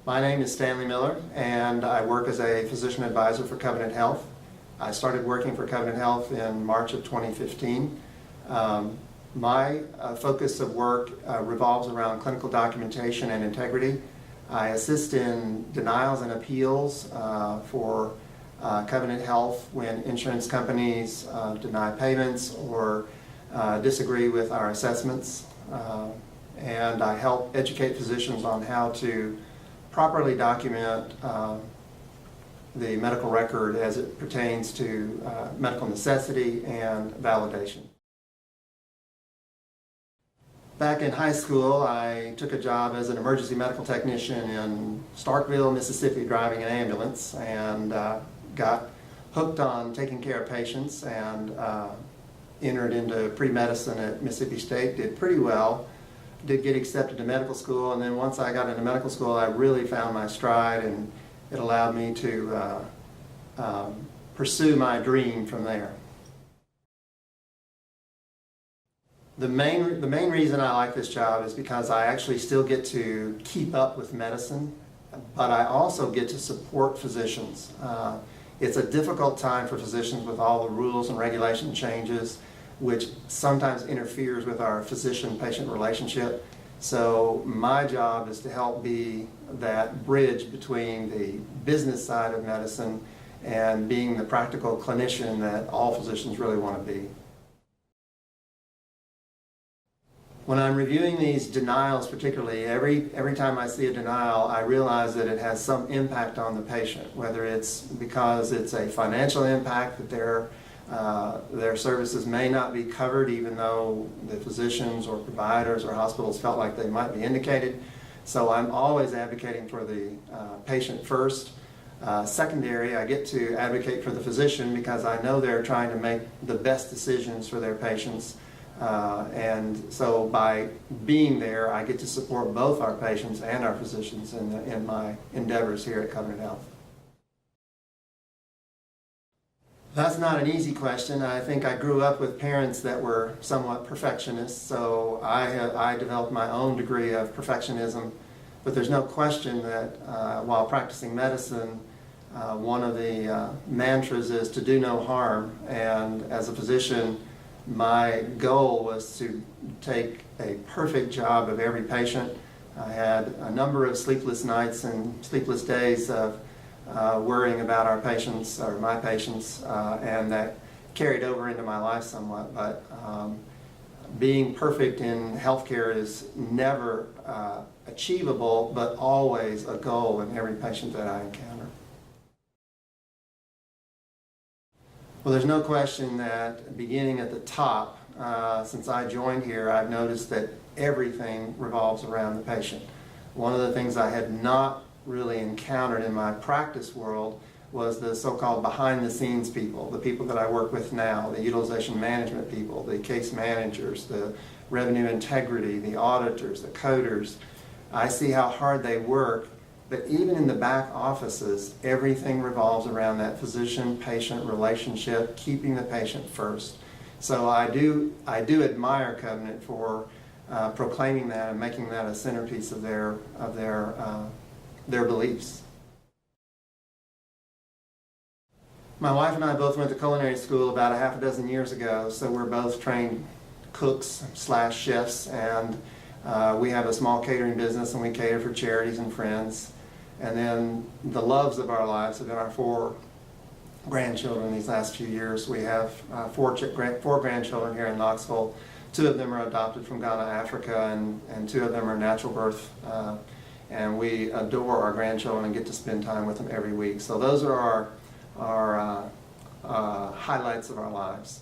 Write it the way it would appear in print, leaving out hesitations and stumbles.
My name is Stanley Miller, and I work as a physician advisor for Covenant Health. I started working for Covenant Health in March of 2015. My focus of work revolves around clinical documentation and integrity. I assist in denials and appeals for Covenant Health when insurance companies deny payments or disagree with our assessments. And I help educate physicians on how to properly document the medical record as it pertains to medical necessity and validation. Back in high school, I took a job as an emergency medical technician in Starkville, Mississippi, driving an ambulance, and got hooked on taking care of patients and entered into pre-medicine at Mississippi State, did pretty well. Did get accepted to medical school, and then once I got into medical school, I really found my stride, and it allowed me to pursue my dream from there. The main reason I like this job is because I actually still get to keep up with medicine, but I also get to support physicians. It's a difficult time for physicians with all the rules and regulation changes, which sometimes interferes with our physician-patient relationship. So my job is to help be that bridge between the business side of medicine and being the practical clinician that all physicians really want to be. When I'm reviewing these denials particularly, every time I see a denial, I realize that it has some impact on the patient, whether it's because it's a financial impact that their services may not be covered even though the physicians or providers or hospitals felt like they might be indicated. So I'm always advocating for the patient first. Secondary, I get to advocate for the physician because I know they're trying to make the best decisions for their patients. And so by being there, I get to support both our patients and our physicians in my endeavors here at Covenant Health. That's not an easy question. I think I grew up with parents that were somewhat perfectionists, so I developed my own degree of perfectionism. But there's no question that while practicing medicine, one of the mantras is to do no harm. And as a physician, my goal was to take a perfect job of every patient. I had a number of sleepless nights and sleepless days of worrying about our patients, or my patients, and that carried over into my life somewhat. But being perfect in healthcare is never achievable, but always a goal in every patient that I encounter. Well, there's no question that beginning at the top, since I joined here, I've noticed that everything revolves around the patient. One of the things I had not really encountered in my practice world was the so-called behind-the-scenes people, the people that I work with now, the utilization management people, the case managers, the revenue integrity, the auditors, the coders. I see how hard they work, but even in the back offices, everything revolves around that physician-patient relationship, keeping the patient first. So I do admire Covenant for proclaiming that and making that a centerpiece of their beliefs. My wife and I both went to culinary school about a half a dozen years ago, so we're both trained cooks / chefs, and we have a small catering business and we cater for charities and friends. And then the loves of our lives have been our 4 grandchildren these last few years. We have 4 grandchildren here in Knoxville. 2 of them are adopted from Ghana, Africa, and 2 of them are natural birth. And we adore our grandchildren and get to spend time with them every week. So those are our highlights of our lives.